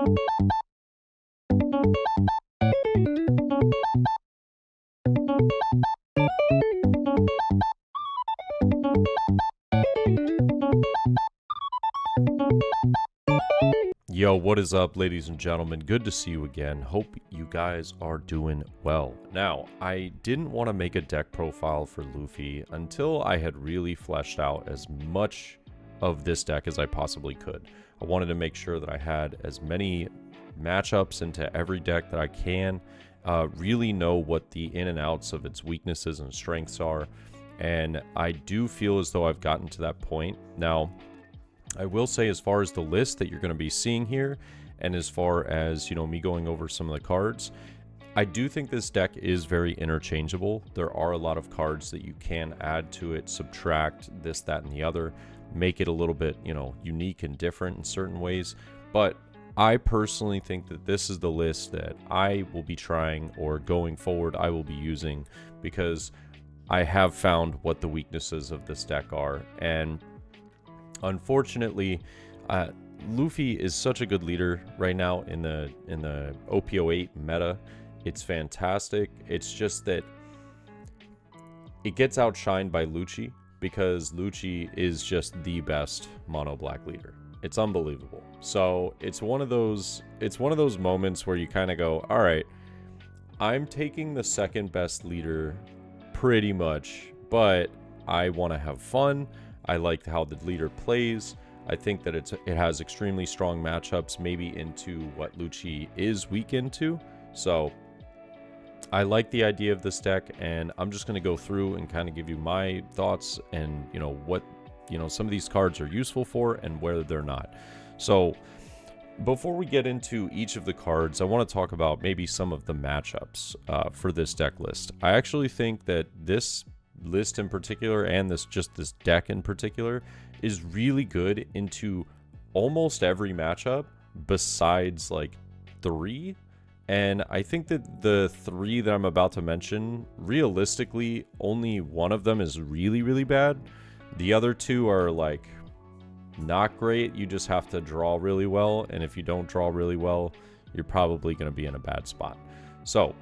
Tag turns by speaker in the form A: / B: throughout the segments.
A: Yo, what is up, ladies and gentlemen? Good to see you again. Hope you guys are doing well. Now, I didn't want to make a deck profile for Luffy until I had really fleshed out as much of this deck as I possibly could. I wanted to make sure that I had as many matchups into every deck that I can, really know what the in and outs of its weaknesses and strengths are, and I do feel as though I've gotten to that point. Now, I will say, as far as the list that you're going to be seeing here, and as far as, you know, me going over some of the cards, I do think this deck is very interchangeable. There are a lot of cards that you can add to it, subtract this, that, and the other, make it a little bit, you know, unique and different in certain ways. But I personally think that this is the list that I will be trying, or going forward I will be using, because I have found what the weaknesses of this deck are. And unfortunately, Luffy is such a good leader right now in the OP08 meta. It's fantastic. It's just that it gets outshined by Lucci, because Lucci is just the best mono black leader. It's unbelievable. So it's one of those moments where you kind of go, all right, I'm taking the second best leader pretty much, but I want to have fun. I like how the leader plays. I think that it has extremely strong matchups, maybe into what Lucci is weak into. So I like the idea of this deck, and I'm just going to go through and kind of give you my thoughts and, you know, what, you know, some of these cards are useful for and where they're not. So before we get into each of the cards, I want to talk about maybe some of the matchups for this deck list. I actually think that this list in particular, and this deck in particular, is really good into almost every matchup besides like 3. And I think that the 3 that I'm about to mention, realistically, only one of them is really, really bad. The other 2 are like not great. You just have to draw really well, and if you don't draw really well, you're probably going to be in a bad spot. So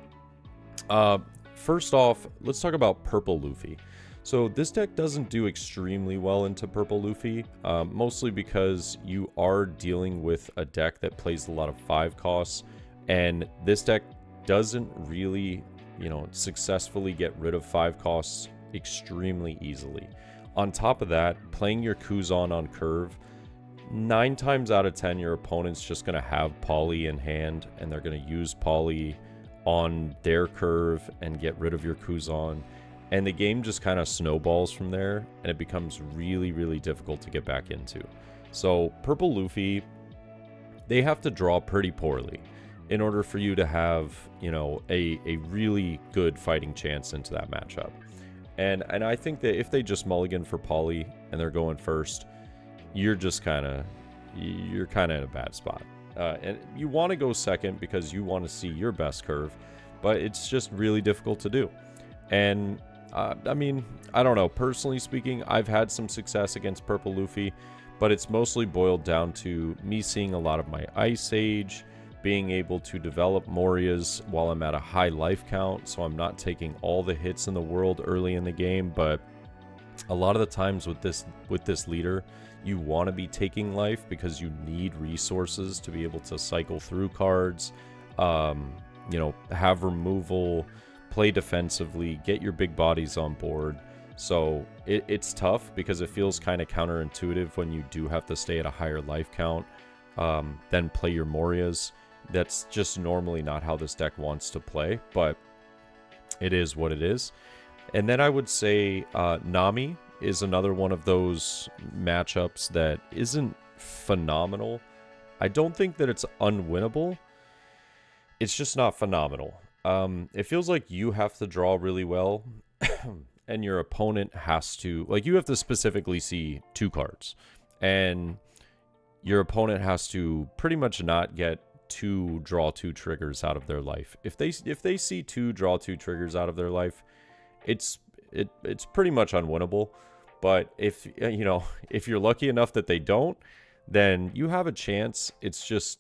A: first off, let's talk about Purple Luffy. So this deck doesn't do extremely well into Purple Luffy, mostly because you are dealing with a deck that plays a lot of 5 costs, and this deck doesn't really, you know, successfully get rid of 5 costs extremely easily. On top of that, playing your Kuzan on curve, 9 times out of 10 your opponent's just going to have Poly in hand, and they're going to use Poly on their curve and get rid of your Kuzan, and the game just kind of snowballs from there, and it becomes really, really difficult to get back into. So Purple Luffy, they have to draw pretty poorly in order for you to have, you know, a really good fighting chance into that matchup. And I think that if they just mulligan for Poly and they're going first, you're kind of in a bad spot. And you want to go second because you want to see your best curve, but it's just really difficult to do. And I mean, I don't know, personally speaking, I've had some success against Purple Luffy, but it's mostly boiled down to me seeing a lot of my Ice Age, being able to develop Morias while I'm at a high life count, so I'm not taking all the hits in the world early in the game. But a lot of the times with this leader, you want to be taking life because you need resources to be able to cycle through cards, you know, have removal, play defensively, get your big bodies on board. So it's tough because it feels kind of counterintuitive when you do have to stay at a higher life count, then play your Morias. That's just normally not how this deck wants to play, but it is what it is. And then I would say Nami is another one of those matchups that isn't phenomenal. I don't think that it's unwinnable. It's just not phenomenal. It feels like you have to draw really well and your opponent has to, like, you have to specifically see 2 cards, and your opponent has to pretty much not get 2 draw 2 triggers out of their life. If they see 2 draw 2 triggers out of their life, it's pretty much unwinnable. But if you're lucky enough that they don't, then you have a chance. It's just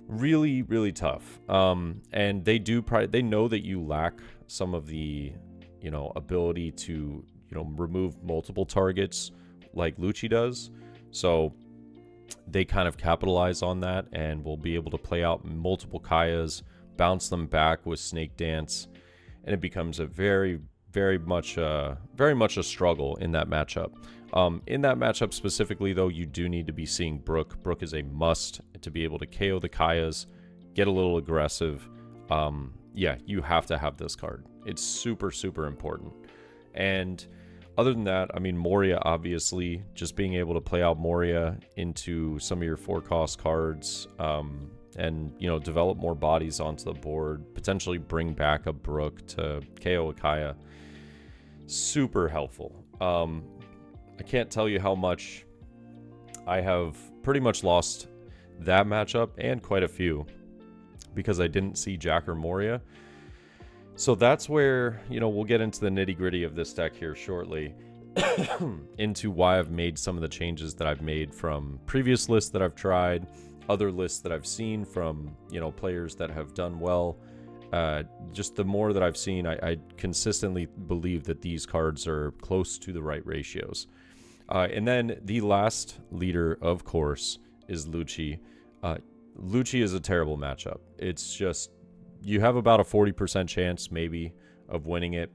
A: really, really tough. And they know that you lack some of the, ability to, remove multiple targets like Lucci does. So they kind of capitalize on that and will be able to play out multiple Kayas, bounce them back with Snake Dance, and it becomes a very much a struggle in that matchup. In that matchup specifically, though, you do need to be seeing Brook. Brook is a must to be able to KO the Kayas, get a little aggressive. Yeah, you have to have this card. It's super, super important. And other than that, I mean, Moria, obviously, just being able to play out Moria into some of your 4-cost cards, and, develop more bodies onto the board, potentially bring back a Brook to KO a Kaya. Super helpful. I can't tell you how much I have pretty much lost that matchup and quite a few because I didn't see Jack or Moria. So that's where, we'll get into the nitty-gritty of this deck here shortly, into why I've made some of the changes that I've made from previous lists that I've tried, other lists that I've seen from, players that have done well. Just the more that I've seen, I consistently believe that these cards are close to the right ratios. And then the last leader, of course, is Lucci. Lucci is a terrible matchup. It's just, you have about a 40% chance, maybe, of winning it.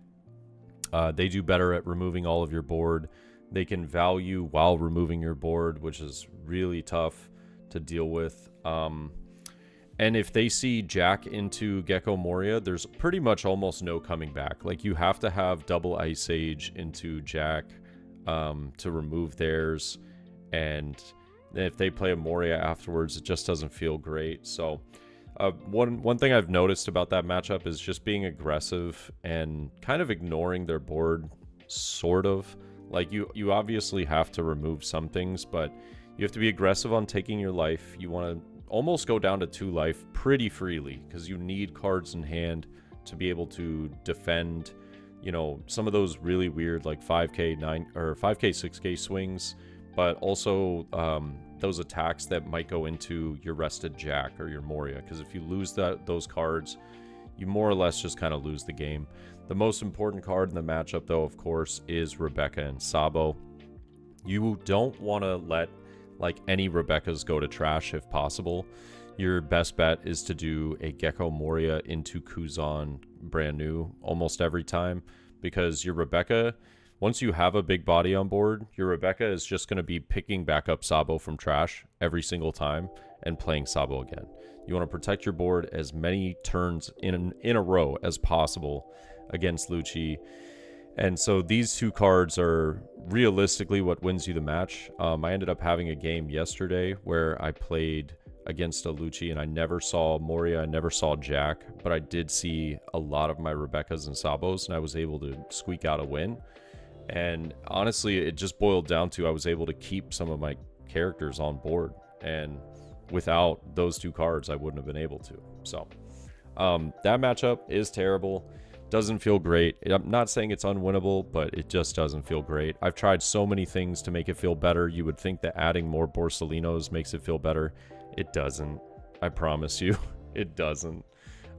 A: They do better at removing all of your board. They can value while removing your board, which is really tough to deal with. And if they see Jack into Gecko Moria, there's pretty much almost no coming back. Like, you have to have double Ice Age into Jack to remove theirs. And if they play a Moria afterwards, it just doesn't feel great. So one thing I've noticed about that matchup is just being aggressive and kind of ignoring their board, sort of. Like, you obviously have to remove some things, but you have to be aggressive on taking your life. You want to almost go down to 2 life pretty freely because you need cards in hand to be able to defend, some of those really weird like 5k 9 or 5k 6k swings, but also those attacks that might go into your rested Jack or your Moria, because if you lose those cards, you more or less just kind of lose the game. The most important card in the matchup, though, of course, is Rebecca and Sabo. You don't want to let like any Rebeccas go to trash if possible. Your best bet is to do a Gecko Moria into Kuzan brand new almost every time, because your Rebecca, once you have a big body on board, your Rebecca is just going to be picking back up Sabo from trash every single time and playing Sabo again. You want to protect your board as many turns in a row as possible against Lucci. And so these 2 cards are realistically what wins you the match. I ended up having a game yesterday where I played against a Lucci and I never saw Moria, I never saw Jack, but I did see a lot of my Rebeccas and Sabos, and I was able to squeak out a win. And honestly, it just boiled down to I was able to keep some of my characters on board, and without those 2 cards, I wouldn't have been able to. So that matchup is terrible. Doesn't feel great. I'm not saying it's unwinnable, but it just doesn't feel great. I've tried so many things to make it feel better. You would think that adding more Borsalinos makes it feel better. It doesn't. I promise you, it doesn't.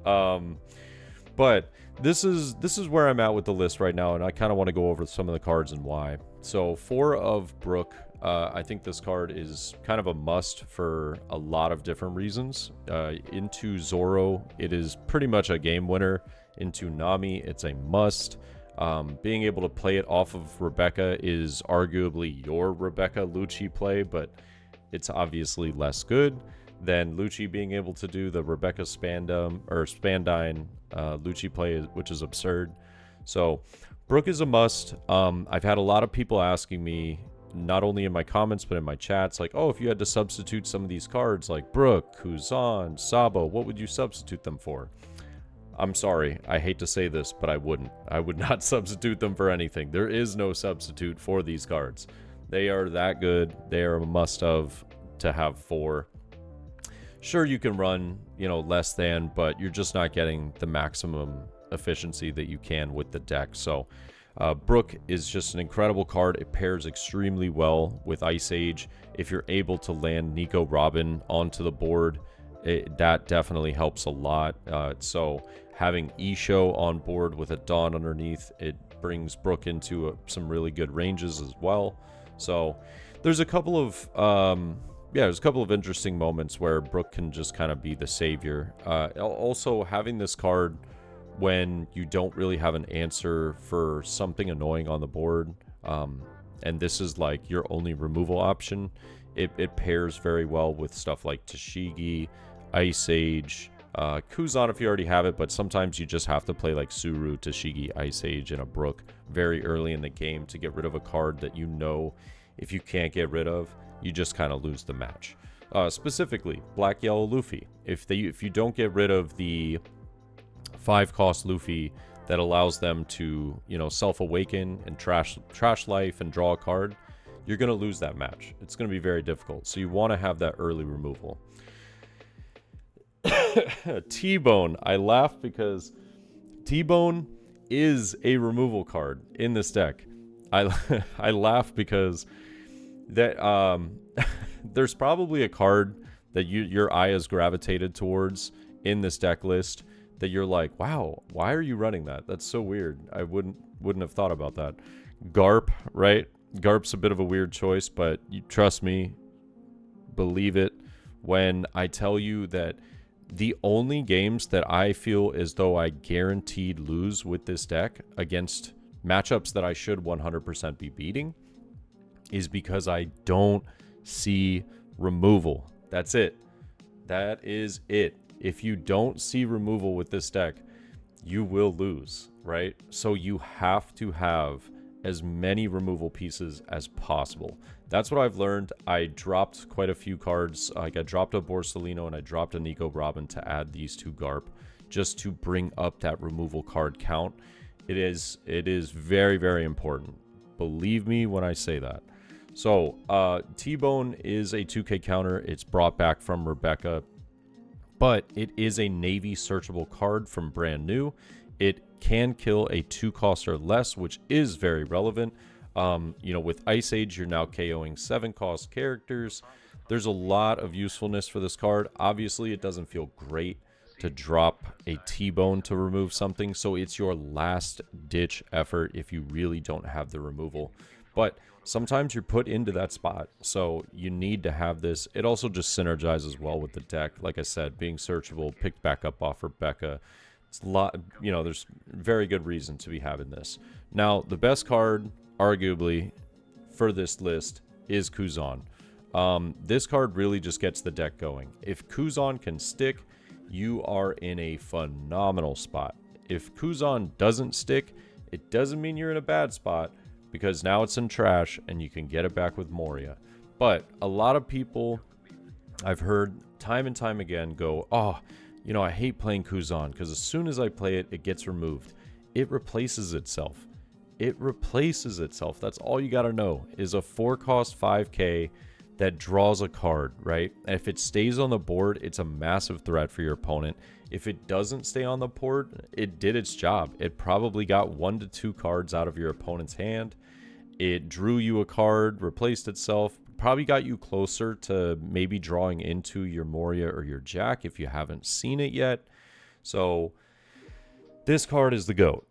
A: But this is where I'm at with the list right now, and I kind of want to go over some of the cards and why. So 4 of Brook, I think this card is kind of a must for a lot of different reasons. Into Zoro, it is pretty much a game winner. Into Nami, it's a must. Being able to play it off of Rebecca is arguably your Rebecca Lucci play, but it's obviously less good than Lucci being able to do the Rebecca Spandine Lucci play, which is absurd. So Brook is a must. I've had a lot of people asking me, not only in my comments but in my chats, like, oh, if you had to substitute some of these cards like Brook, Kuzan, Sabo, what would you substitute them for? I'm sorry, I hate to say this, but I wouldn't. I would not substitute them for anything. There is no substitute for these cards. They are that good. They are a must-have to have 4. Sure, you can run, less than, but you're just not getting the maximum efficiency that you can with the deck. So Brook is just an incredible card. It pairs extremely well with Ice Age. If you're able to land Nico Robin onto the board, that definitely helps a lot. So having Isho on board with a Dawn underneath, it brings Brook into some really good ranges as well. So there's a couple of there's a couple of interesting moments where Brook can just kind of be the savior. Also, having this card when you don't really have an answer for something annoying on the board, and this is like your only removal option, it pairs very well with stuff like Tashigi, Ice Age, Kuzan if you already have it, but sometimes you just have to play like Suru, Tashigi, Ice Age, and a Brook very early in the game to get rid of a card that you know if you can't get rid of, you just kind of lose the match. Specifically, Black Yellow Luffy. If you don't get rid of the 5-cost Luffy that allows them to, self-awaken and trash life and draw a card, you're going to lose that match. It's going to be very difficult. So you want to have that early removal. T-Bone. I laugh because T-Bone is a removal card in this deck. I laugh because that there's probably a card that your eye has gravitated towards in this deck list that you're like, wow, why are you running that? That's so weird. I wouldn't have thought about that. Garp, right? Garp's a bit of a weird choice, but you trust me, believe it when I tell you that the only games that I feel as though I guaranteed lose with this deck against matchups that I should 100% be beating is because I don't see removal. That's it. That is it. If you don't see removal with this deck, you will lose, right? So you have to have as many removal pieces as possible. That's what I've learned. I dropped quite a few cards. Like I dropped a Borsalino and I dropped a Nico Robin to add these two Garp just to bring up that removal card count. It is very, very important. Believe me when I say that. So T-Bone is a 2K counter. It's brought back from Rebecca, but it is a Navy searchable card from brand new. It can kill a 2-cost or less, which is very relevant. With Ice Age, you're now KOing 7-cost characters. There's a lot of usefulness for this card. Obviously, it doesn't feel great to drop a T-Bone to remove something, so it's your last-ditch effort if you really don't have the removal. But sometimes you're put into that spot, so you need to have this. It also just synergizes well with the deck. Like I said, being searchable, picked back up off Rebecca. It's a lot, there's very good reason to be having this. Now, the best card, arguably, for this list is Kuzan. This card really just gets the deck going. If Kuzan can stick, you are in a phenomenal spot. If Kuzan doesn't stick, it doesn't mean you're in a bad spot, because now it's in trash and you can get it back with Moria. But a lot of people I've heard time and time again go, oh, I hate playing Kuzan because as soon as I play it, it gets removed. It replaces itself. It replaces itself. That's all you got to know is a 4-cost 5K that draws a card, right? And if it stays on the board, it's a massive threat for your opponent. If it doesn't stay on the board, it did its job. It probably got 1 to 2 cards out of your opponent's hand. It drew you a card, replaced itself, probably got you closer to maybe drawing into your Moria or your Jack if you haven't seen it yet. So this card is the GOAT.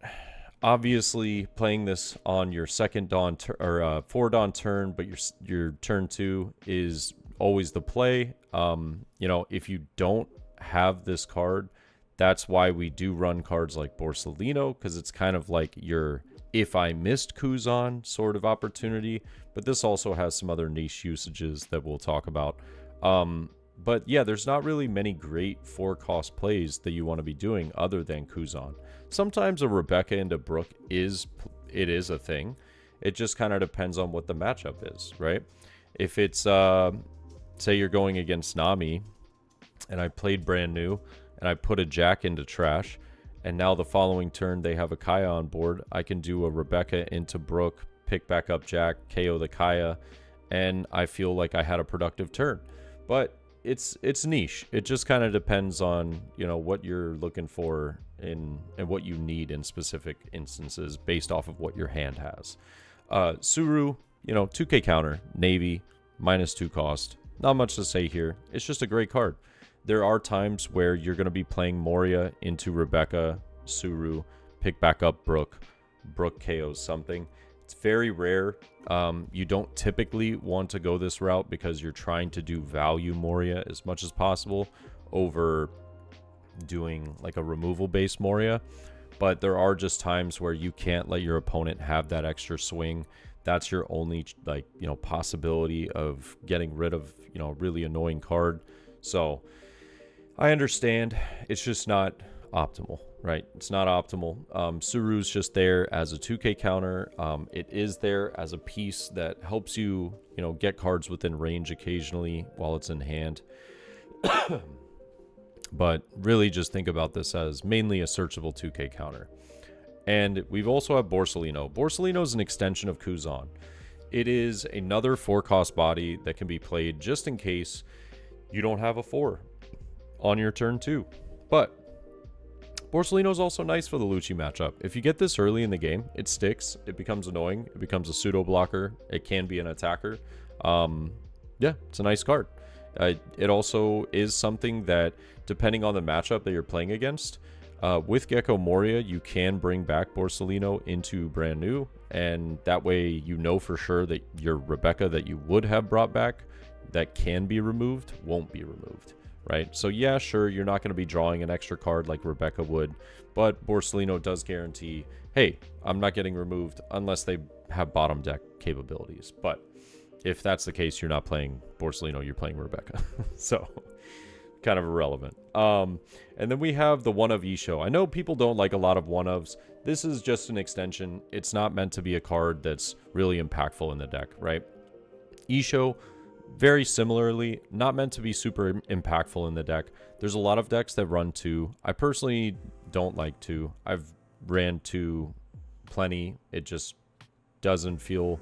A: Obviously, playing this on your second Dawn or 4 Dawn turn, but your turn 2 is always the play. If you don't have this card, that's why we do run cards like Borsalino, because it's kind of like your if I missed Kuzan sort of opportunity. But this also has some other niche usages that we'll talk about. But yeah, there's not really many great 4-cost plays that you want to be doing other than Kuzan. Sometimes a Rebecca into Brook is a thing. It just kind of depends on what the matchup is, right? If it's say you're going against Nami and I played brand new and I put a Jack into trash, and now the following turn they have a Kaya on board, I can do a Rebecca into Brook, pick back up Jack, KO the Kaya, and I feel like I had a productive turn. But it's niche. It just kind of depends on, what you're looking for and what you need in specific instances based off of what your hand has. Suru, 2K counter, Navy, -2 cost. Not much to say here. It's just a great card. there are times where you're going to be playing Moria into Rebecca, Suru, pick back up Brook KOs something. It's very rare. You don't typically want to go this route because you're trying to do value Moria as much as possible over doing like a removal based Moria. But there are just times where you can't let your opponent have that extra swing. That's your only like, you know, possibility of getting rid of, you know, a really annoying card. So I understand it's just not optimal, right? It's not optimal. Suru's just there as a 2k counter. It is there as a piece that helps you, you know, get cards within range occasionally while it's in hand. But really just think about this as mainly a searchable 2k counter. And we've also have Borsalino. Borsalino is an extension of Kuzan. It is another 4-cost body that can be played just in case you don't have a 4 on your turn 2. But Borsalino is also nice for the Lucci matchup. If you get this early in the game, it sticks. It becomes annoying. It becomes a pseudo blocker. It can be an attacker. Yeah, it's a nice card. It also is something that, depending on the matchup that you're playing against, with Gecko Moria, you can bring back Borsalino into brand new, and that way you know for sure that your Rebecca that you would have brought back that can be removed won't be removed, right? So yeah, sure, you're not going to be drawing an extra card like Rebecca would, but Borsalino does guarantee, hey, I'm not getting removed unless they have bottom deck capabilities. But if that's the case, you're not playing Borsalino, you're playing Rebecca. So kind of irrelevant. And then we have the one of Isho. I know people don't like a lot of one ofs. This is just an extension. It's not meant to be a card that's really impactful in the deck, right? Isho, very similarly, not meant to be super impactful in the deck. There's a lot of decks that run 2. I personally don't like 2. I've ran 2 plenty. It just doesn't feel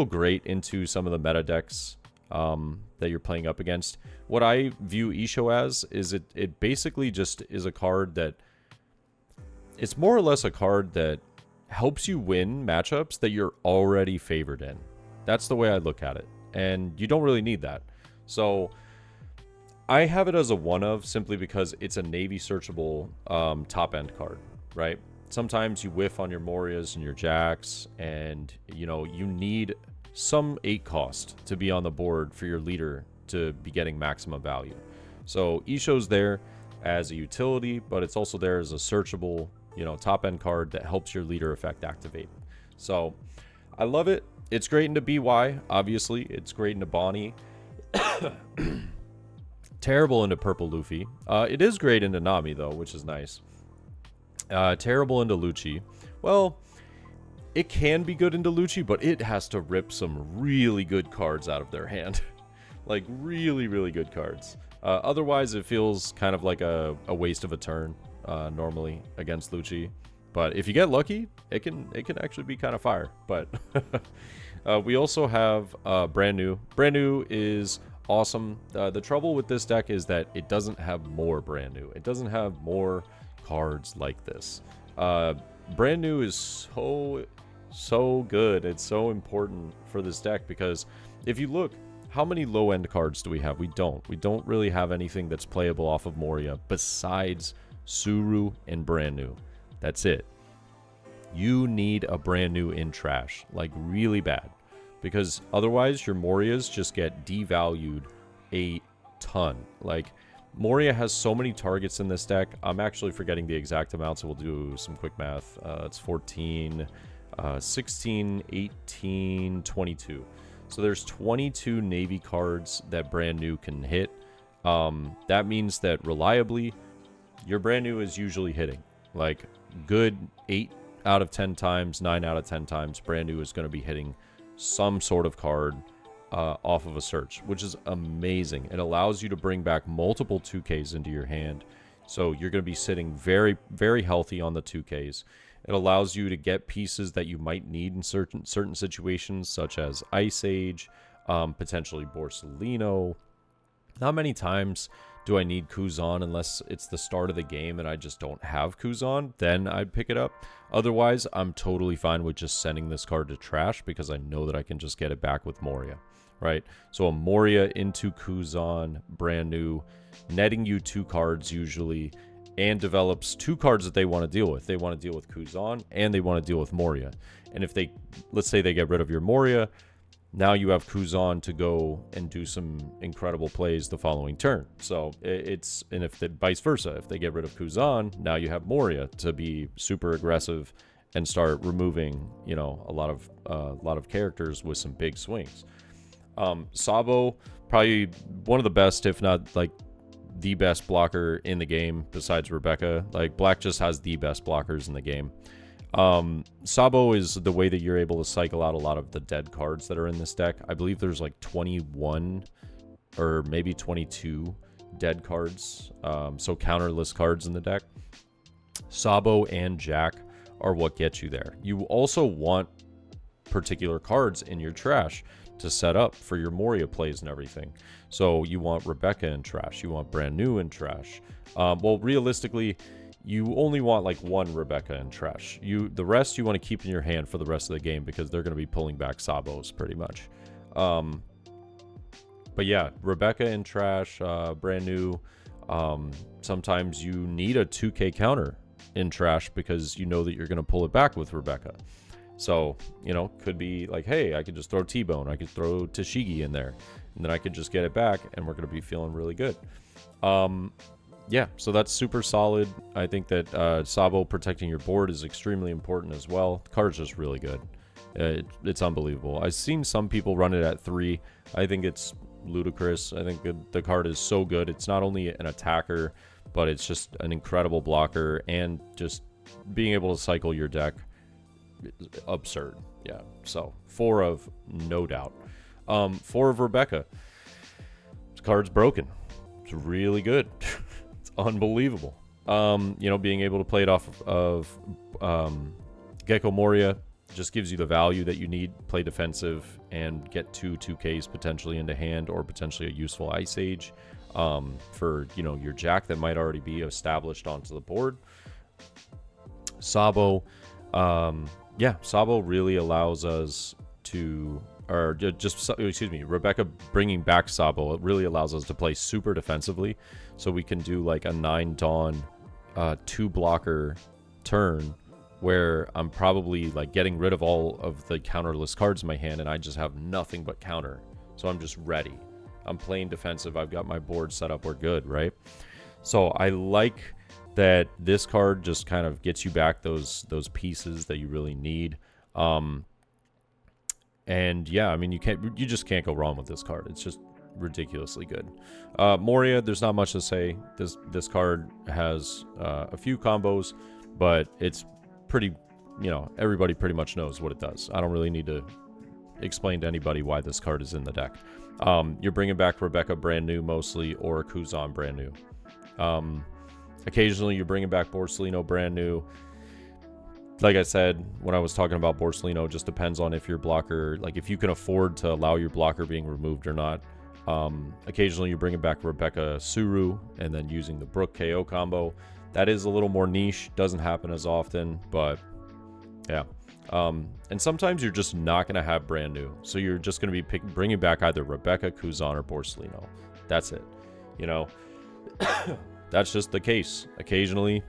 A: great into some of the meta decks that you're playing up against. What I view Isho as is it basically just is a card that, it's more or less a card that helps you win matchups that you're already favored in. That's the way I look at it, and you don't really need that. So I have it as a one of simply because it's a Navy searchable top end card, right? Sometimes you whiff on your Morias and your Jacks, and you know you need some 8 cost to be on the board for your leader to be getting maximum value. So Isho's there as a utility, but it's also there as a searchable, you know, top end card that helps your leader effect activate. So I love it. It's great into BY, obviously. It's great into Bonnie. Terrible into Purple Luffy. It is great into Nami though, which is nice. Terrible into Lucci. Well, it can be good into Lucci, but it has to rip some really good cards out of their hand. Like really, really good cards. Otherwise, it feels kind of like a waste of a turn normally against Lucci. But if you get lucky, it can actually be kind of fire. But we also have Brand New. Brand New is awesome. The trouble with this deck is that it doesn't have more Brand New. It doesn't have more cards like this. Brand New is so good. It's so important for this deck because if you look, how many low end cards do we have? We don't really have anything that's playable off of Moria besides Suru and Brand New. That's it. You need a Brand New in trash, like really bad, because otherwise your Morias just get devalued a ton. Like Moria has so many targets in this deck. I'm actually forgetting the exact amount, so we'll do some quick math. It's 14, 16, 18, 22. So there's 22 Navy cards that Brand New can hit. That means that reliably, your Brand New is usually hitting. Like good 8 out of 10 times, 9 out of 10 times, Brand New is going to be hitting some sort of card off of a search, which is amazing. It allows you to bring back multiple 2Ks into your hand. So you're going to be sitting very, very healthy on the 2Ks. It allows you to get pieces that you might need in certain situations, such as Ice Age, potentially Borsalino. Not many times do I need Kuzan unless it's the start of the game and I just don't have Kuzan. Then I'd pick it up. Otherwise, I'm totally fine with just sending this card to trash because I know that I can just get it back with Moria, right? So a Moria into Kuzan, brand new, netting you 2 cards usually, and develops 2 cards that they want to deal with. They want to deal with Kuzan, and they want to deal with Moria. And if they, let's say they get rid of your Moria, now you have Kuzan to go and do some incredible plays the following turn. So it's, and if the vice versa, if they get rid of Kuzan, now you have Moria to be super aggressive and start removing, you know, a lot of characters with some big swings. Sabo, probably one of the best, if not like the best blocker in the game besides Rebecca. Like, Black just has the best blockers in the game. Sabo is the way that you're able to cycle out a lot of the dead cards that are in this deck. I believe there's like 21 or maybe 22 dead cards, so counterless cards in the deck. Sabo and Jack are what get you there. You also want particular cards in your trash to set up for your Moria plays and everything. So you want Rebecca in trash, you want brand new in trash. Well, realistically, you only want like 1 Rebecca in trash. The rest you want to keep in your hand for the rest of the game, because they're going to be pulling back Sabos pretty much. But yeah, Rebecca in trash, brand new. Sometimes you need a 2K counter in trash because you know that you're going to pull it back with Rebecca. So, you know, could be like, hey, I could just throw T-Bone, I could throw Tashigi in there, and then I could just get it back, and we're going to be feeling really good. Yeah, so that's super solid. I think that Sabo protecting your board is extremely important as well. The card's just really good. It's unbelievable. I've seen some people run it at 3. I think it's ludicrous. I think the card is so good. It's not only an attacker, but it's just an incredible blocker, and just being able to cycle your deck, absurd. Yeah, so 4 of, no doubt. 4 of Rebecca. This card's broken. It's really good. It's unbelievable. You know, being able to play it off of Gecko Moria just gives you the value that you need. Play defensive and get 2/2Ks potentially into hand, or potentially a useful Ice Age for, you know, your Jack that might already be established onto the board. Sabo, yeah, Sabo really allows us to, or just, excuse me, Rebecca bringing back Sabo, it really allows us to play super defensively. So we can do like a 9 Dawn, 2 blocker turn, where I'm probably like getting rid of all of the counterless cards in my hand, and I just have nothing but counter. So I'm just ready. I'm playing defensive. I've got my board set up. We're good, right? So I like that this card just kind of gets you back those pieces that you really need. And yeah, I mean, you just can't go wrong with this card. It's just ridiculously good. Moria, there's not much to say. This card has a few combos, but it's pretty, you know, everybody pretty much knows what it does. I don't really need to explain to anybody why this card is in the deck. You're bringing back Rebecca brand new mostly, or Kuzan brand new. Occasionally you're bringing back Borsellino brand new. Like I said, when I was talking about Borsellino, it just depends on if your blocker, like if you can afford to allow your blocker being removed or not. Occasionally you're bringing back Rebecca Suru and then using the Brook KO combo. That is a little more niche, doesn't happen as often, but yeah. And sometimes you're just not going to have brand new. So you're just going to be bringing back either Rebecca, Kuzan, or Borsellino. That's it. You know, that's just the case. Occasionally,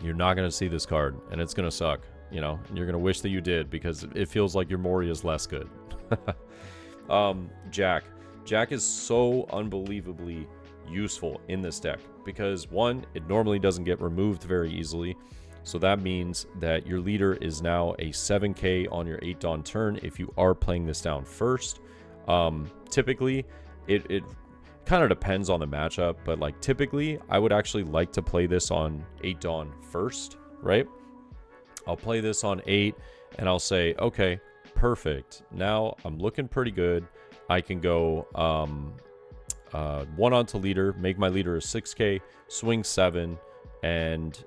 A: you're not going to see this card, and it's going to suck, you know, and you're going to wish that you did, because it feels like your Moria is less good. Jack is so unbelievably useful in this deck, because 1, it normally doesn't get removed very easily. So that means that your leader is now a 7K on your 8 Dawn turn if you are playing this down first. Typically, it kind of depends on the matchup, but like typically I would actually like to play this on 8 Dawn first, right? I'll play this on 8 and I'll say, okay, perfect. Now I'm looking pretty good. I can go 1 onto leader, make my leader a 6K, swing 7, and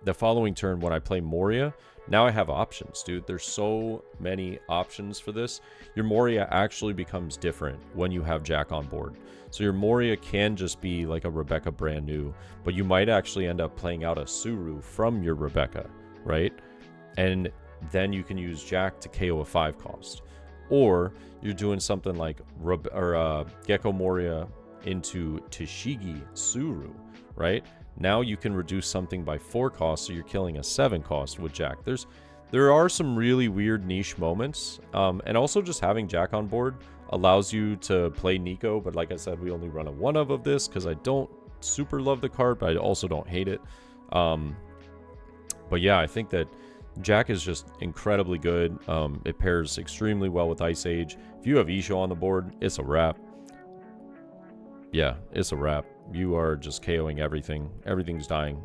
A: the following turn when I play Moria, now I have options, dude. There's so many options for this. Your Moria actually becomes different when you have Jack on board. So your Moria can just be like a Rebecca brand new, but you might actually end up playing out a Suru from your Rebecca, right? And then you can use Jack to KO a 5 cost. or you're doing something like Gecko Moria into Tashigi Suru, right? Now you can reduce something by 4 costs, so you're killing a 7 cost with Jack. There are some really weird niche moments, and also just having Jack on board allows you to play Nico, but like I said, we only run a 1 of this because I don't super love the card, but I also don't hate it. But yeah, I think that Jack is just incredibly good. It pairs extremely well with Ice Age. If you have Isho on the board, it's a wrap. Yeah, it's a wrap. You are just KOing everything. Everything's dying.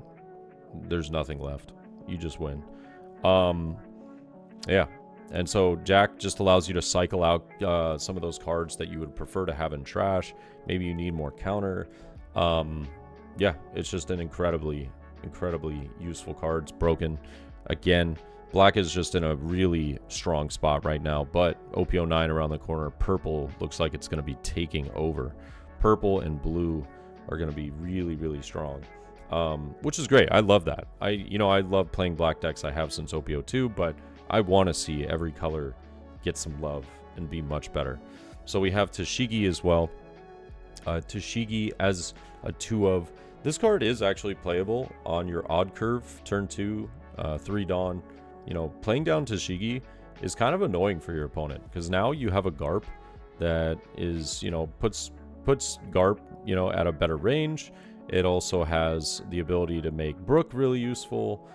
A: There's nothing left. You just win. Yeah. And so Jack just allows you to cycle out some of those cards that you would prefer to have in trash. Maybe you need more counter. Yeah, it's just an incredibly useful card. It's broken. Again, black is just in a really strong spot right now, but OP09 around the corner. Purple looks like it's going to be taking over. Purple and blue are going to be really strong, which is great. I love that. I love playing black decks. I have since OP02, but I want to see every color get some love and be much better. So we have Tashigi as well. Tashigi as a 2 of. This card is actually playable on your odd curve, turn 2, 3 Dawn. You know, playing down Tashigi is kind of annoying for your opponent because now you have a Garp that is, puts Garp, at a better range. It also has the ability to make Brook really useful.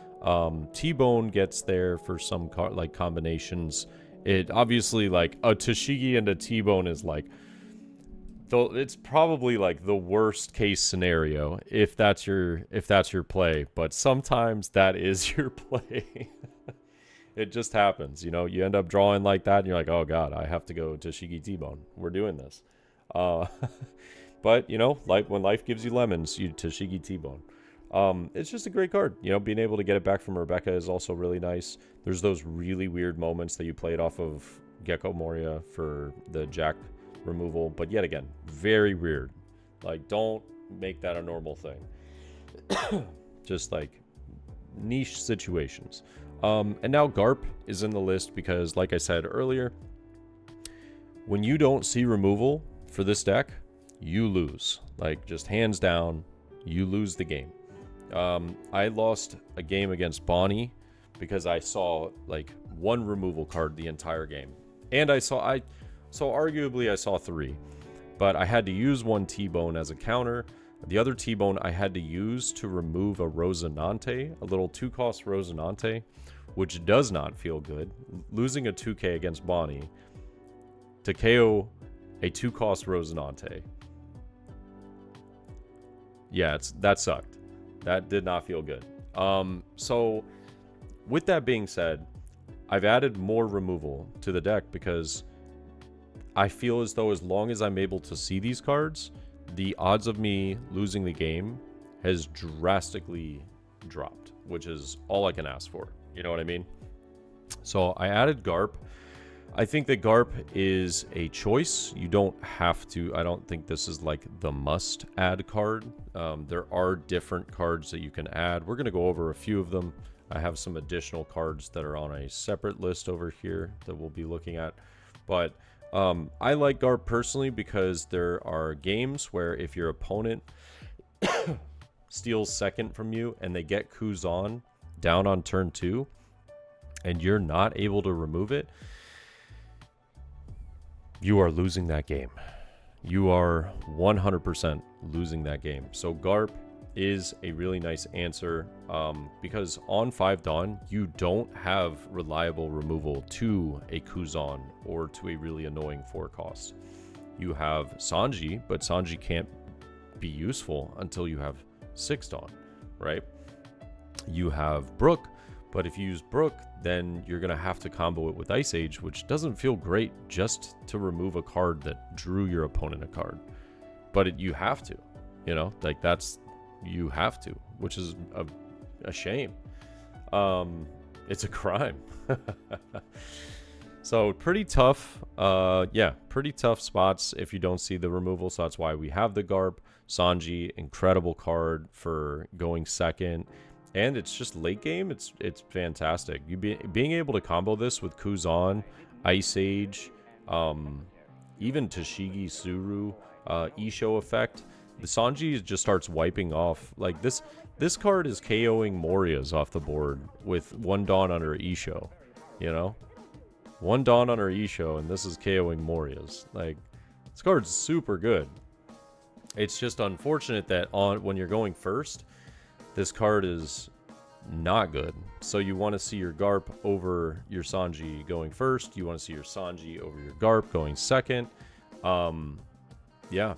A: T-Bone gets there for some combinations. It obviously, like, a Tashigi and a T-Bone is like, it's probably like the worst case scenario if that's your play, but sometimes that is your play. It just happens, you end up drawing like that and you're like, oh god, I have to go Tashigi T-Bone. We're doing this. But like when life gives you lemons, you Tashigi T-Bone. It's just a great card. Being able to get it back from Rebecca is also really nice. There's those really weird moments that you played off of Gecko Moria for the Jack removal, but yet again, very weird. Like, don't make that a normal thing. Just like niche situations. And now Garp is in the list because, like I said earlier, when you don't see removal for this deck, you lose. Like, just hands down, you lose the game. I lost a game against Bonnie because I saw like 1 removal card the entire game, and so arguably I saw 3, but I had to use 1 T-Bone as a counter. The other T-Bone I had to use to remove a Rosinante, a little 2-cost Rosinante, which does not feel good. Losing a 2K against Bonnie to KO a 2-cost Rosinante. Yeah, that sucked. That did not feel good. So with that being said, I've added more removal to the deck because I feel as though as long as I'm able to see these cards, the odds of me losing the game has drastically dropped, which is all I can ask for. You know what I mean? So I added Garp. I think that Garp is a choice. You don't have to. I don't think this is like the must add card. There are different cards that you can add. We're going to go over a few of them. I have some additional cards that are on a separate list over here that we'll be looking at. But I like Garp personally because there are games where if your opponent steals second from you and they get Kuzan down on turn 2 and you're not able to remove it, you are losing that game. You are 100% losing that game. So Garp is a really nice answer because on 5 Dawn, you don't have reliable removal to a Kuzan or to a really annoying 4 cost. You have Sanji, but Sanji can't be useful until you have 6 Dawn, right? You have Brook, but if you use Brook, then you're going to have to combo it with Ice Age, which doesn't feel great just to remove a card that drew your opponent a card. But you have to, like you have to, which is a shame. It's a crime. So pretty tough. Pretty tough spots if you don't see the removal. So that's why we have the Garp. Sanji, incredible card for going second. And it's just late game. It's fantastic. Being able to combo this with Kuzan, Ice Age, Even Toshigi Suru Isho effect, the Sanji just starts wiping off. Like this card is KOing Morias off the board with 1 Dawn under Isho, you know? 1 Dawn under Isho, and this is KOing Morias. Like, this card's super good. It's just unfortunate that when you're going first, this card is not good. So you want to see your Garp over your Sanji going first. You want to see your Sanji over your Garp going second. Yeah.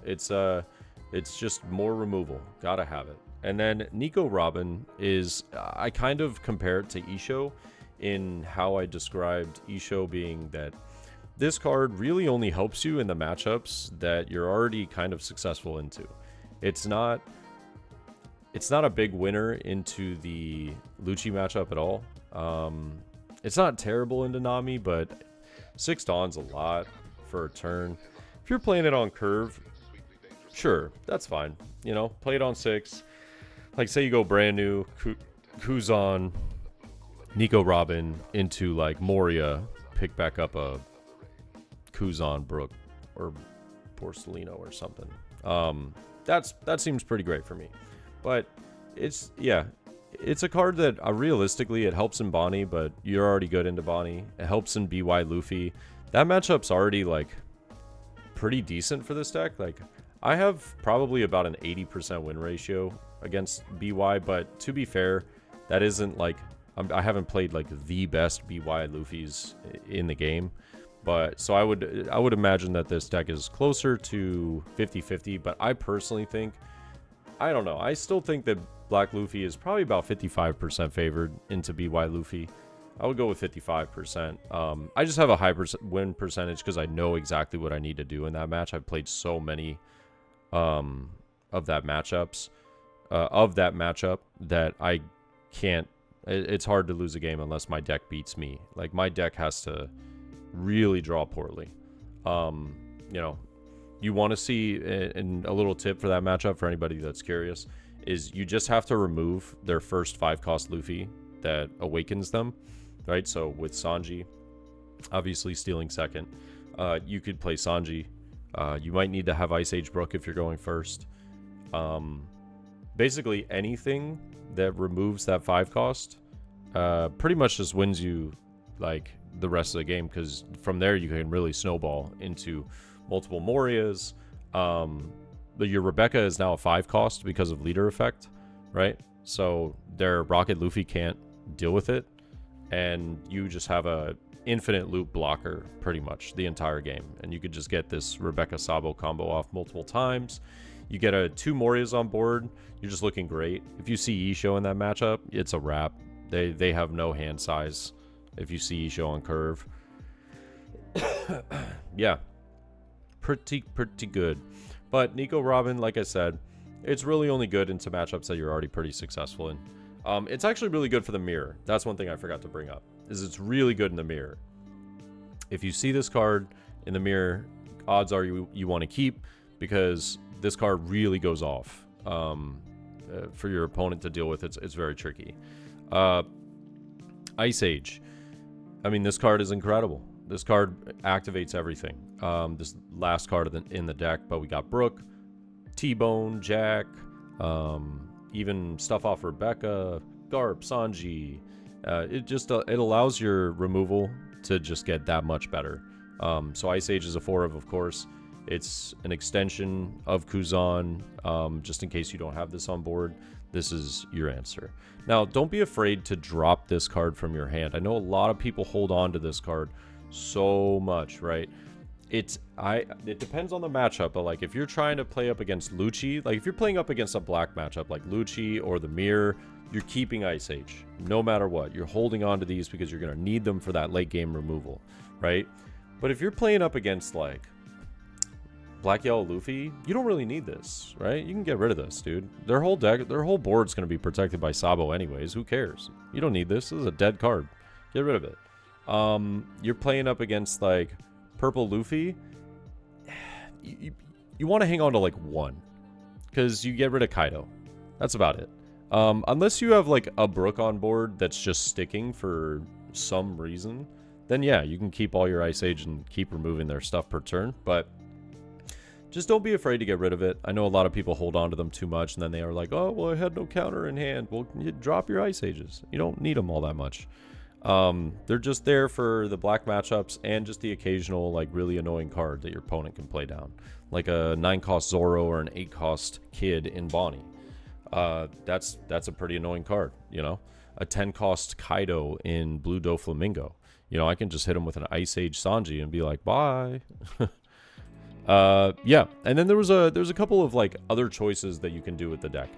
A: It's just more removal. Gotta have it. And then Nico Robin is, I kind of compare it to Isho in how I described Isho being that this card really only helps you in the matchups that you're already kind of successful into. It's not a big winner into the Lucci matchup at all. It's not terrible into Nami, but 6 Dawn's a lot for a turn. If you're playing it on curve, sure, that's fine. You know, play it on 6. Like, say you go brand new, Kuzan, Nico Robin into, like, Moria, pick back up a Kuzan Brook or Porcelino or something. That seems pretty great for me. But it's a card that realistically it helps in Bonnie, but you're already good into Bonnie. It helps in BY Luffy. That matchup's already like pretty decent for this deck. Like, I have probably about an 80% win ratio against BY, but to be fair, that isn't like I haven't played like the best BY Luffy's in the game. But so I would imagine that this deck is closer to 50-50, but I personally think, I don't know, I still think that Black Luffy is probably about 55% favored into BY Luffy. I would go with 55%. I just have a high win percentage because I know exactly what I need to do in that match. I've played so many of that matchup that I can't. It's hard to lose a game unless my deck beats me. Like, my deck has to really draw poorly. You know, you want to see, and a little tip for that matchup for anybody that's curious, is you just have to remove their first 5-cost Luffy that awakens them, right? So with Sanji, obviously stealing second, you could play Sanji. You might need to have Ice Age Brook if you're going first. Basically anything that removes that 5-cost pretty much just wins you like the rest of the game, because from there you can really snowball into multiple Morias. But your Rebecca is now a 5-cost because of leader effect, right? So their Rocket Luffy can't deal with it, and you just have a infinite loop blocker pretty much the entire game, and you could just get this Rebecca Sabo combo off multiple times. You get 2 Morias on board, you're just looking great. If you see Isho in that matchup, it's a wrap. They have no hand size if you see Isho on curve. Yeah, pretty good. But Nico Robin, like I said, it's really only good into matchups that you're already pretty successful in. It's actually really good for the mirror. That's one thing I forgot to bring up, is it's really good in the mirror. If you see this card in the mirror, odds are you want to keep, because this card really goes off for your opponent to deal with. It's very tricky. Ice Age. I mean, this card is incredible. This card activates everything. This last card in the deck, but we got Brook, T-Bone, Jack, even stuff off Rebecca, Garp, Sanji. It allows your removal to just get that much better. So Ice Age is a 4 of course. It's an extension of Kuzan. Just in case you don't have this on board, this is your answer. Now, don't be afraid to drop this card from your hand. I know a lot of people hold on to this card so much, right? It depends on the matchup, but like if you're trying to play up against Lucci, like if you're playing up against a black matchup like Lucci or the Mirror, you're keeping Ice Age no matter what. You're holding on to these because you're going to need them for that late game removal, right? But if you're playing up against like Black Yellow Luffy, you don't really need this, right? You can get rid of this, dude. Their whole board's going to be protected by Sabo anyways. Who cares? You don't need this. This is a dead card. Get rid of it. You're playing up against like Purple Luffy. You want to hang on to like 1, because you get rid of Kaido. That's about it. Unless you have like a Brook on board that's just sticking for some reason, then yeah, you can keep all your Ice Age and keep removing their stuff per turn, but just don't be afraid to get rid of it. I know a lot of people hold on to them too much, and then they are like, oh, well, I had no counter in hand. Well, you drop your Ice Ages. You don't need them all that much. They're just there for the black matchups and just the occasional, like, really annoying card that your opponent can play down. Like a 9-cost Zoro or an 8-cost Kid in Bonnie. That's a pretty annoying card, you know? A 10-cost Kaido in Blue Doflamingo. You know, I can just hit him with an Ice Age Sanji and be like, bye. Yeah, and then there's a couple of like other choices that you can do with the deck.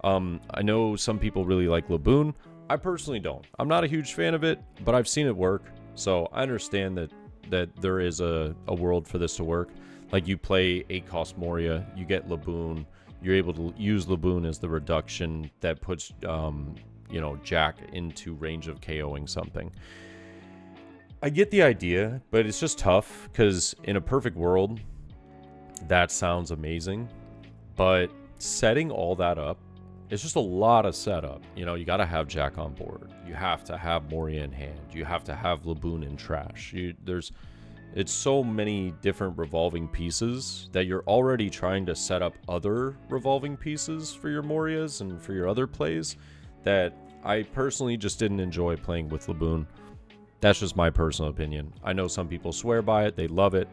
A: I know some people really like Laboon. I personally don't. I'm not a huge fan of it, but I've seen it work, so I understand that there is a world for this to work. Like, you play 8-cost Moria, you get Laboon, you're able to use Laboon as the reduction that puts you know, Jack into range of KOing something. I get the idea, but it's just tough because in a perfect world, that sounds amazing, but setting all that up, it's just a lot of setup. You know, you got to have Jack on board. You have to have Moria in hand. You have to have Laboon in trash. It's so many different revolving pieces that you're already trying to set up other revolving pieces for your Morias and for your other plays that I personally just didn't enjoy playing with Laboon. That's just my personal opinion. I know some people swear by it. They love it.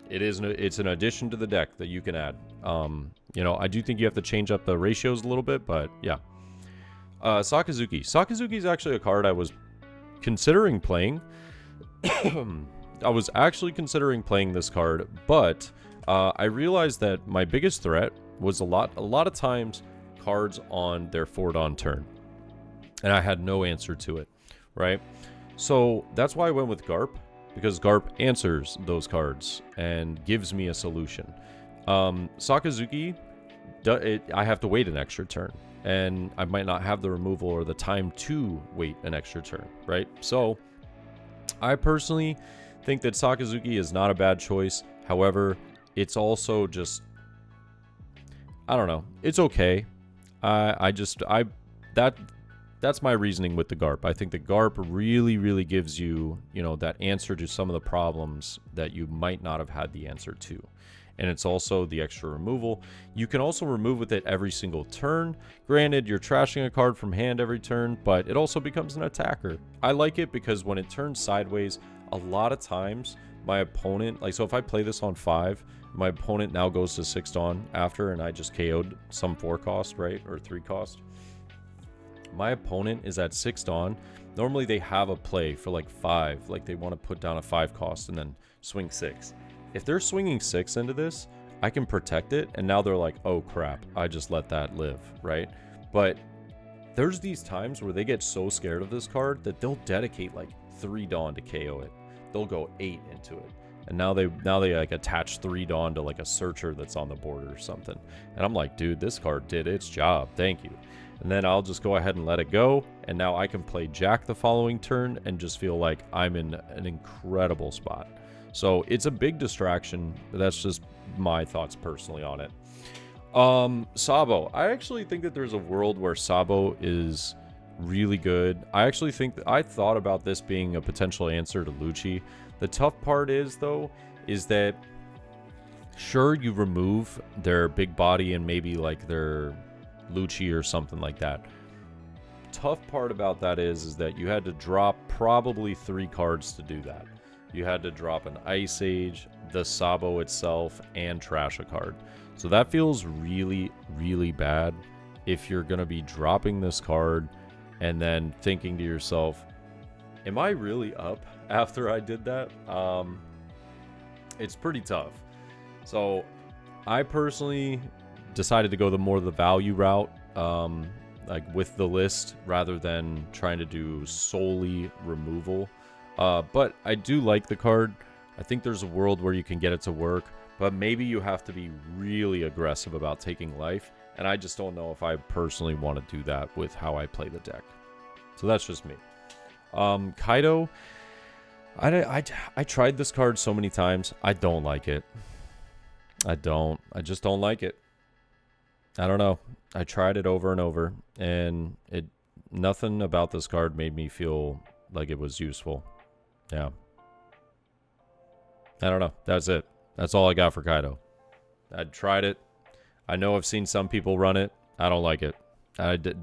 A: It's an addition to the deck that you can add. You know, I do think you have to change up the ratios a little bit, but yeah. Sakazuki. Sakazuki is actually a card I was considering playing. I was actually considering playing this card, but I realized that my biggest threat was a lot of times cards on their forward on turn, and I had no answer to it, right? So that's why I went with Garp, because Garp answers those cards and gives me a solution. Sakazuki, I have to wait an extra turn, and I might not have the removal or the time to wait an extra turn, right? So I personally think that Sakazuki is not a bad choice. However, it's also just, I don't know, it's okay. That's my reasoning with the Garp. I think the Garp really gives you, you know, that answer to some of the problems that you might not have had the answer to. And it's also the extra removal. You can also remove with it every single turn. Granted, you're trashing a card from hand every turn, but it also becomes an attacker. I like it because when it turns sideways, a lot of times my opponent, like, so if I play this on 5, my opponent now goes to 6 Dawn after, and I just KO'd some 4 cost, right? Or 3 cost. My opponent is at 6 Dawn. Normally they have a play for like 5, like they want to put down a 5 cost and then swing 6. If they're swinging 6 into this, I can protect it, and now they're like, oh crap, I just let that live, right? But there's these times where they get so scared of this card that they'll dedicate like 3 Dawn to KO it. They'll go 8 into it. And now they like attach 3 Dawn to like a searcher that's on the board or something. And I'm like, dude, this card did its job. Thank you. And then I'll just go ahead and let it go. And now I can play Jack the following turn and just feel like I'm in an incredible spot. So it's a big distraction. But that's just my thoughts personally on it. Sabo. I actually think that there's a world where Sabo is really good. I actually think that I thought about this being a potential answer to Lucci. The tough part is, though, is that sure, you remove their big body and maybe like their Lucci or something like that. Tough part about that is that you had to drop probably 3 cards to do that. You had to drop an Ice Age, the Sabo itself, and trash a card. So that feels really bad if you're going to be dropping this card and then thinking to yourself, am I really up after I did that? It's pretty tough. So I personally decided to go the value route, like with the list, rather than trying to do solely removal. But I do like the card. I think there's a world where you can get it to work, but maybe you have to be really aggressive about taking life, and I just don't know if I personally want to do that with how I play the deck. So that's just me. Kaido, I tried this card so many times. I don't like it. I just don't like it. I don't know. I tried it over and over, and nothing about this card made me feel like it was useful. Yeah. I don't know. That's it. That's all I got for Kaido. I tried it. I know I've seen some people run it. I don't like it.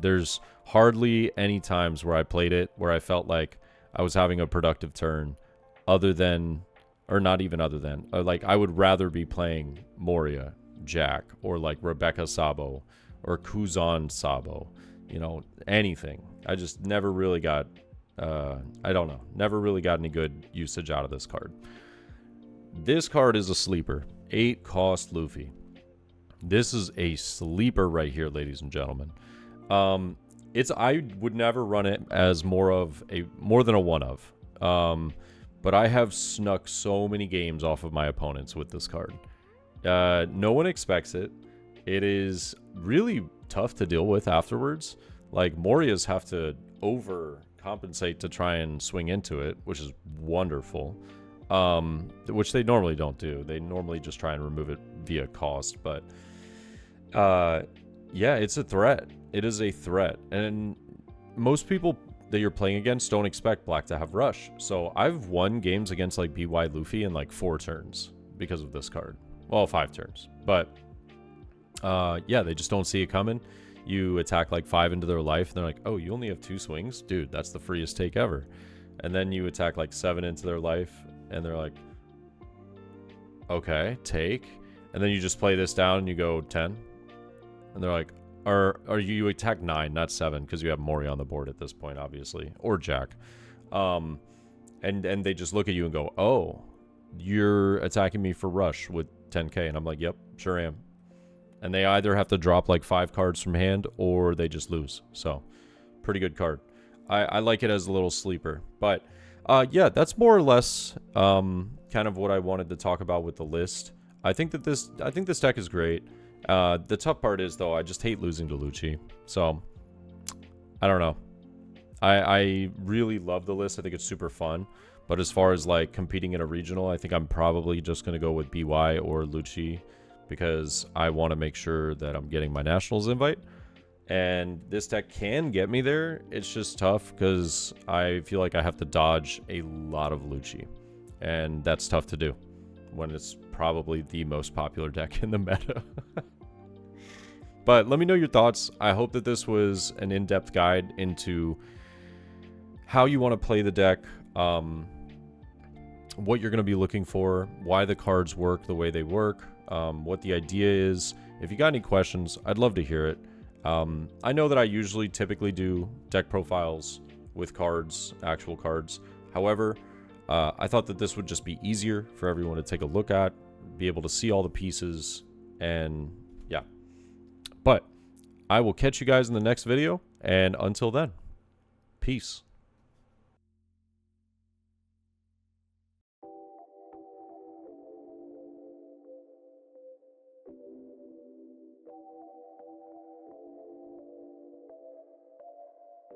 A: There's hardly any times where I played it where I felt like I was having a productive turn other than, or not even other than, like I would rather be playing Moria, Jack, or like Rebecca Sabo, or Kuzan Sabo, you know, anything. I just never really got, I don't know, never really got any good usage out of this card. This card is a sleeper. 8 cost Luffy. This is a sleeper right here, ladies and gentlemen. I would never run it as more than a one of. But I have snuck so many games off of my opponents with this card. No one expects it. It is really tough to deal with afterwards. Like, Morias have to overcompensate to try and swing into it, which is wonderful. Which they normally don't do. They normally just try and remove it via cost. But yeah, it's a threat. It is a threat. And most people that you're playing against don't expect Black to have Rush. So I've won games against like BY Luffy in like 4 turns because of this card. Well, 5 turns. But yeah, they just don't see it coming. You attack like 5 into their life, and they're like, oh, you only have 2 swings? Dude, that's the freest take ever. And then you attack like 7 into their life, and they're like, okay, take. And then you just play this down and you go 10. And they're like, or you attack 9, not 7, because you have Mori on the board at this point, obviously, or Jack. And they just look at you and go, oh, you're attacking me for Rush with 10k. And I'm like, yep, sure am. And they either have to drop like 5 cards from hand, or they just lose. So pretty good card. I like it as a little sleeper. But yeah, that's more or less kind of what I wanted to talk about with the list. I think this deck is great. The tough part is, though, I just hate losing to Lucci. So I don't know. I really love the list. I think it's super fun. But as far as like competing in a regional, I think I'm probably just going to go with BY or Lucci, because I want to make sure that I'm getting my Nationals invite. And this deck can get me there. It's just tough because I feel like I have to dodge a lot of Lucci. And that's tough to do when it's probably the most popular deck in the meta. But let me know your thoughts. I hope that this was an in-depth guide into how you want to play the deck, what you're going to be looking for, why the cards work the way they work, what the idea is. If you got any questions, I'd love to hear it. I know that I typically do deck profiles with cards, actual cards. However, I thought that this would just be easier for everyone to take a look at, be able to see all the pieces, and yeah. But I will catch you guys in the next video, and until then, peace.